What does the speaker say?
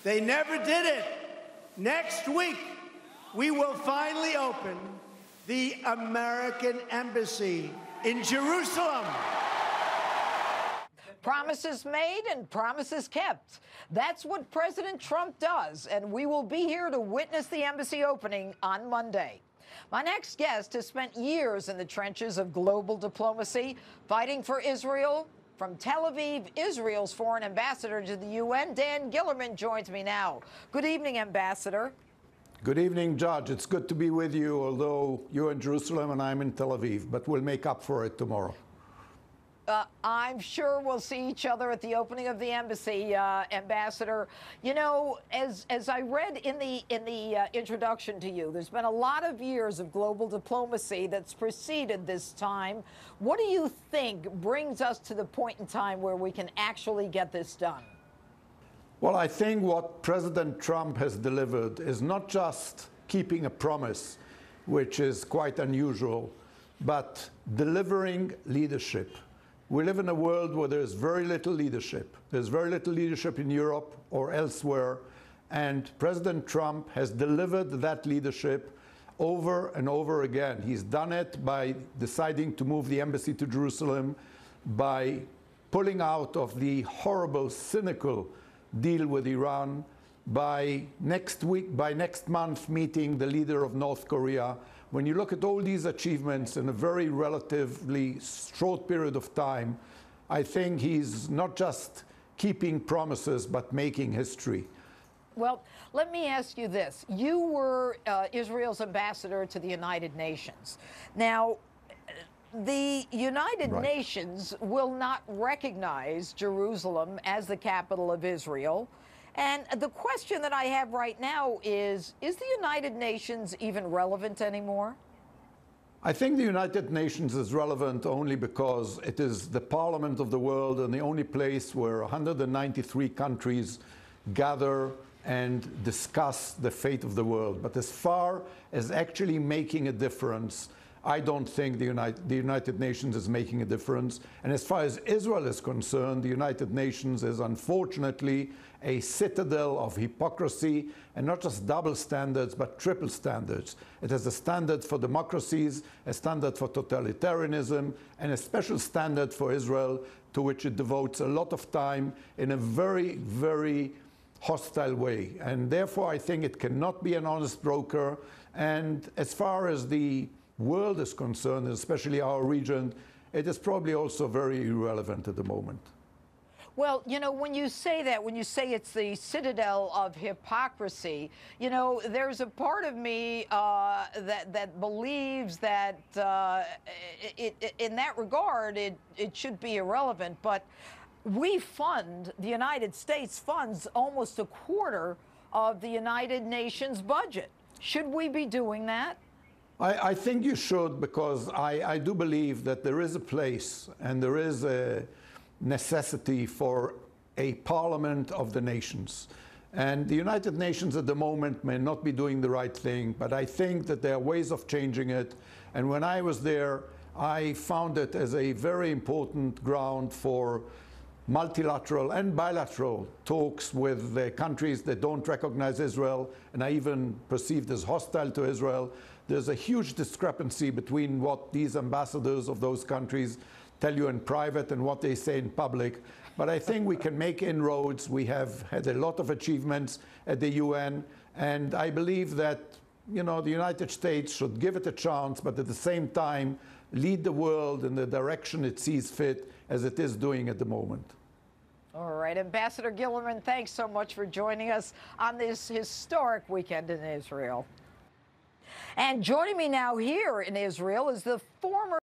They never did it. Next week, we will finally open the American Embassy in Jerusalem. Promises made and promises kept. That's what President Trump does, and we will be here to witness the embassy opening on Monday. My next guest has spent years in the trenches of global diplomacy, fighting for Israel. From Tel Aviv, Israel's foreign ambassador to the UN, Dan Gillerman, joins me now. Good evening, Ambassador. Good evening, Judge. It's good to be with you, although you're in Jerusalem and I'm in Tel Aviv, but we'll make up for it tomorrow. I'm sure we'll see each other at the opening of the embassy, Ambassador. You know, as I read in the introduction to you, there's been a lot of years of global diplomacy that's preceded this time. What do you think brings us to the point in time where we can actually get this done? Well, I think what President Trump has delivered is not just keeping a promise, which is quite unusual, but delivering leadership. We live in a world where there's very little leadership. There's very little leadership in Europe or elsewhere, and President Trump has delivered that leadership over and over again. He's done it by deciding to move the embassy to Jerusalem, by pulling out of the horrible, cynical deal with Iran, by next month meeting the leader of North Korea. When you look at all these achievements in a very relatively short period of time, I think he's not just keeping promises, but making history. Well, let me ask you this. You were Israel's ambassador to the United Nations. Now, the United Nations will not recognize Jerusalem as the capital of Israel. And the question that I have right now is the United Nations even relevant anymore? I think the United Nations is relevant only because it is the parliament of the world and the only place where 193 countries gather and discuss the fate of the world. But as far as actually making a difference, I don't think the United Nations is making a difference. And as far as Israel is concerned, the United Nations is unfortunately a citadel of hypocrisy, and not just double standards, but triple standards. It has a standard for democracies, a standard for totalitarianism, and a special standard for Israel, to which it devotes a lot of time in a very, very hostile way. And therefore, I think it cannot be an honest broker. And as far as the world is concerned, especially our region, it is probably also very irrelevant at the moment. Well, you know, when you say that, when you say it's the citadel of hypocrisy, you know, there's a part of me that believes that in that regard, it should be irrelevant. But we fund, the United States funds almost a quarter of the United Nations budget. Should we be doing that? I think you should, because I do believe that there is a place and there is a necessity for a parliament of the nations. And the United Nations at the moment may not be doing the right thing, but I think that there are ways of changing it. And when I was there, I found it as a very important ground for multilateral and bilateral talks with the countries that don't recognize Israel, and I even perceived as hostile to Israel. There's a huge discrepancy between what these ambassadors of those countries tell you in private and what they say in public. But I think we can make inroads. We have had a lot of achievements at the UN, and I believe that, you know, the United States should give it a chance, but at the same time lead the world in the direction it sees fit, as it is doing at the moment. All right, Ambassador Gillerman, thanks so much for joining us on this historic weekend in Israel. And joining me now here in Israel is the former